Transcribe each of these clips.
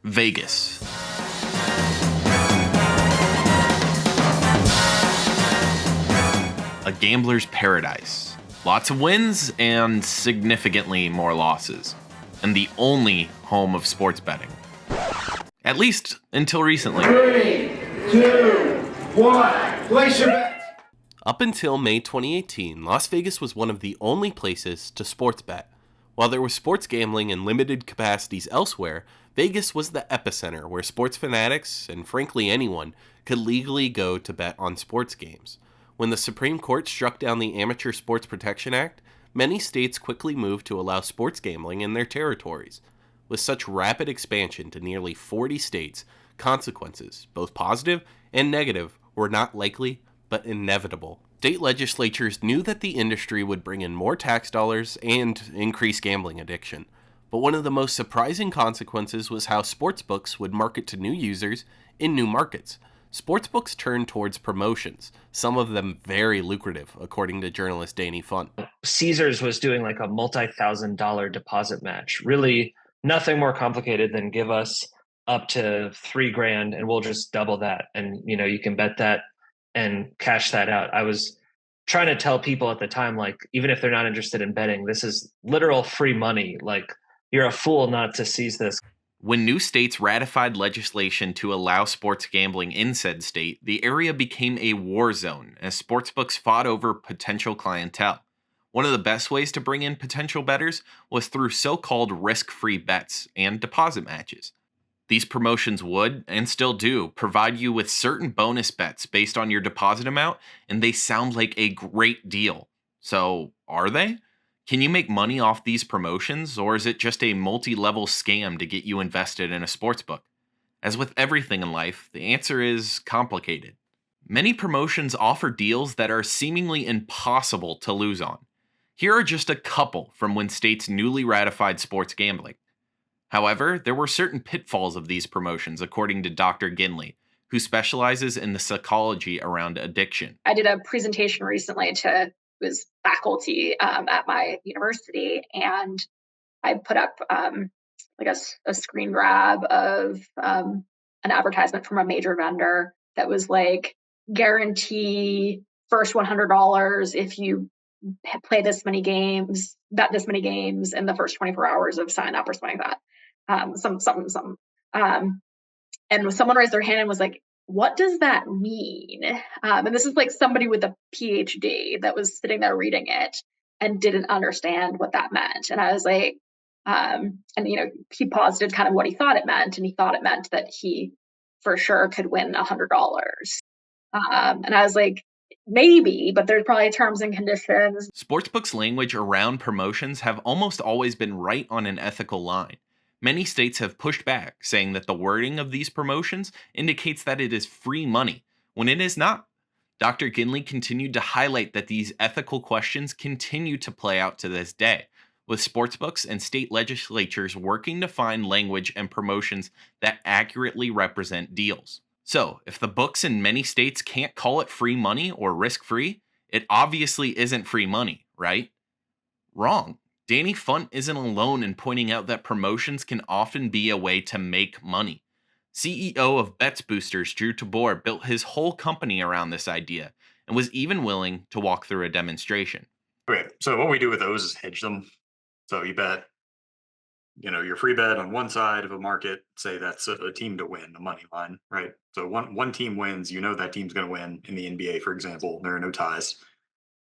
Vegas. A gambler's paradise. Lots of wins and significantly more losses. And the only home of sports betting. At least until recently. 3, 2, 1, place your bets! Up until May 2018, Las Vegas was one of the only places to sports bet. While there was sports gambling in limited capacities elsewhere, Vegas was the epicenter where sports fanatics, and frankly anyone, could legally go to bet on sports games. When the Supreme Court struck down the Amateur Sports Protection Act, many states quickly moved to allow sports gambling in their territories. With such rapid expansion to nearly 40 states, consequences, both positive and negative, were not likely but inevitable. State legislatures knew that the industry would bring in more tax dollars and increase gambling addiction. But one of the most surprising consequences was how sportsbooks would market to new users in new markets. Sportsbooks turned towards promotions, some of them very lucrative, according to journalist Danny Funt. Caesars was doing like a multi-$1,000 deposit match. Really nothing more complicated than give us up to $3,000 and we'll just double that. And, you can bet that and cash that out. I was trying to tell people at the time, like, even if they're not interested in betting, this is literal free money. Like, you're a fool not to seize this. When new states ratified legislation to allow sports gambling in said state, the area became a war zone as sportsbooks fought over potential clientele. One of the best ways to bring in potential bettors was through so-called risk-free bets and deposit matches. These promotions would, and still do, provide you with certain bonus bets based on your deposit amount, and they sound like a great deal. So, are they? Can you make money off these promotions, or is it just a multi-level scam to get you invested in a sportsbook? As with everything in life, the answer is complicated. Many promotions offer deals that are seemingly impossible to lose on. Here are just a couple from when states newly ratified sports gambling. However, there were certain pitfalls of these promotions, according to Dr. Ginley, who specializes in the psychology around addiction. I did a presentation recently to faculty at my university, and I put up a screen grab of an advertisement from a major vendor that was like, guarantee first $100 if you play this many games, bet this many games in the first 24 hours of sign up or something like that. And someone raised their hand and was like, what does that mean? And this is like somebody with a PhD that was sitting there reading it and didn't understand what that meant. And I was like, he posited kind of what he thought it meant. And he thought it meant that he for sure could win $100. And I was like, maybe, but there's probably terms and conditions. Sportsbooks' language around promotions have almost always been right on an ethical line. Many states have pushed back, saying that the wording of these promotions indicates that it is free money, when it is not. Dr. Ginley continued to highlight that these ethical questions continue to play out to this day, with sportsbooks and state legislatures working to find language and promotions that accurately represent deals. So, if the books in many states can't call it free money or risk-free, it obviously isn't free money, right? Wrong. Danny Funt isn't alone in pointing out that promotions can often be a way to make money. CEO of Bets Boosters, Drew Tabor, built his whole company around this idea and was even willing to walk through a demonstration. Okay, so what we do with those is hedge them. So you bet, your free bet on one side of a market, say that's a team to win, a money line, right? So one team wins, that team's going to win in the NBA, for example. There are no ties.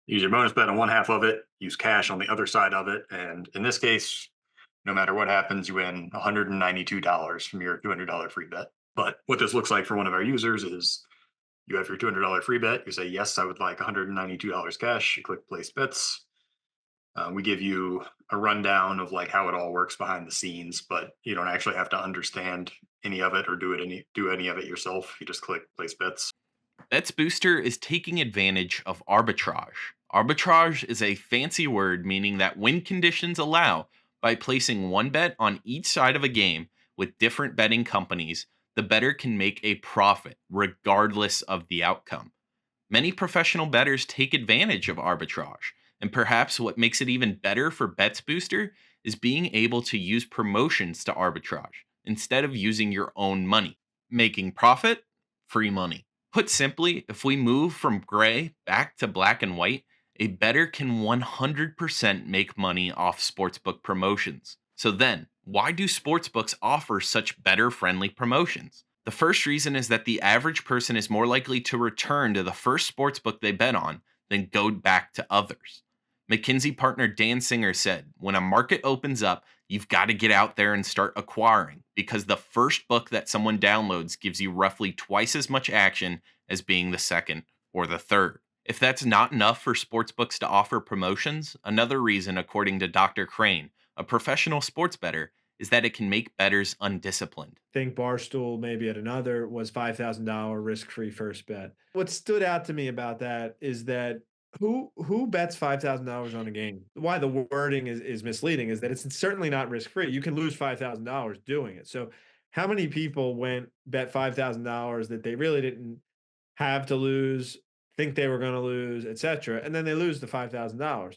Use your bonus bet on one half of it, use cash on the other side of it. And in this case, no matter what happens, you win $192 from your $200 free bet. But what this looks like for one of our users is you have your $200 free bet. You say, yes, I would like $192 cash. You click place bets. We give you a rundown of like how it all works behind the scenes, but you don't actually have to understand any of it or do any of it yourself. You just click place bets. Bets Booster is taking advantage of arbitrage. Arbitrage is a fancy word meaning that when conditions allow, by placing one bet on each side of a game with different betting companies, the bettor can make a profit regardless of the outcome. Many professional bettors take advantage of arbitrage, and perhaps what makes it even better for Bets Booster is being able to use promotions to arbitrage. instead of using your own money. Making profit, free money. Put simply, if we move from gray back to black and white, a bettor can 100% make money off sportsbook promotions. So then, why do sportsbooks offer such bettor-friendly promotions? The first reason is that the average person is more likely to return to the first sportsbook they bet on than go back to others. McKinsey partner Dan Singer said, when a market opens up, you've got to get out there and start acquiring, because the first book that someone downloads gives you roughly twice as much action as being the second or the third. If that's not enough for sportsbooks to offer promotions, another reason, according to Dr. Crane, a professional sports bettor, is that it can make bettors undisciplined. Think Barstool maybe at another was $5,000 risk-free first bet. What stood out to me about that is that who bets $5,000 on a game? Why the wording is misleading is that it's certainly not risk-free. You can lose $5,000 doing it. So how many people bet $5,000 that they really didn't have to lose, think they were going to lose, etc., and then they lose the $5,000?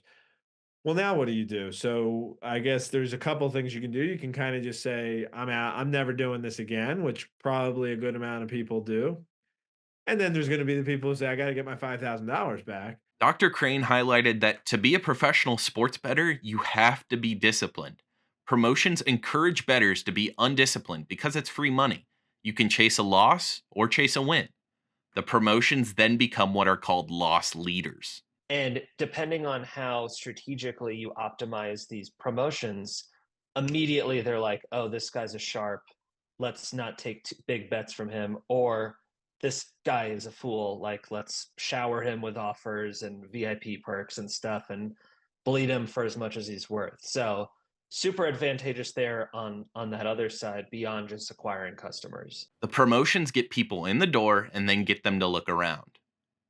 Well, now what do you do? So I guess there's a couple things you can do. You can kind of just say, I'm out, I'm never doing this again, which probably a good amount of people do. And then there's going to be the people who say, I got to get my $5,000 back. Dr. Crane highlighted that to be a professional sports bettor, you have to be disciplined. Promotions encourage bettors to be undisciplined because it's free money. You can chase a loss or chase a win. The promotions then become what are called loss leaders. And depending on how strategically you optimize these promotions, immediately they're like, oh, this guy's a sharp. Let's not take big bets from him. Or this guy is a fool. Like, let's shower him with offers and VIP perks and stuff and bleed him for as much as he's worth. So super advantageous there on that other side beyond just acquiring customers. The promotions get people in the door and then get them to look around.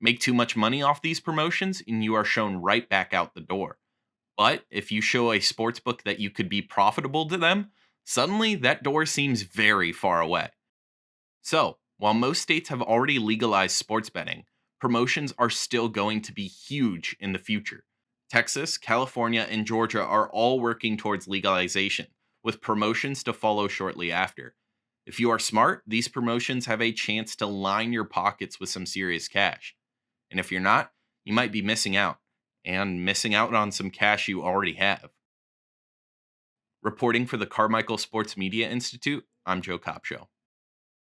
Make too much money off these promotions and you are shown right back out the door. But if you show a sportsbook that you could be profitable to them, suddenly that door seems very far away. So, while most states have already legalized sports betting, promotions are still going to be huge in the future. Texas, California, and Georgia are all working towards legalization, with promotions to follow shortly after. If you are smart, these promotions have a chance to line your pockets with some serious cash. And if you're not, you might be missing out, and missing out on some cash you already have. Reporting for the Carmichael Sports Media Institute, I'm Joe Copshow.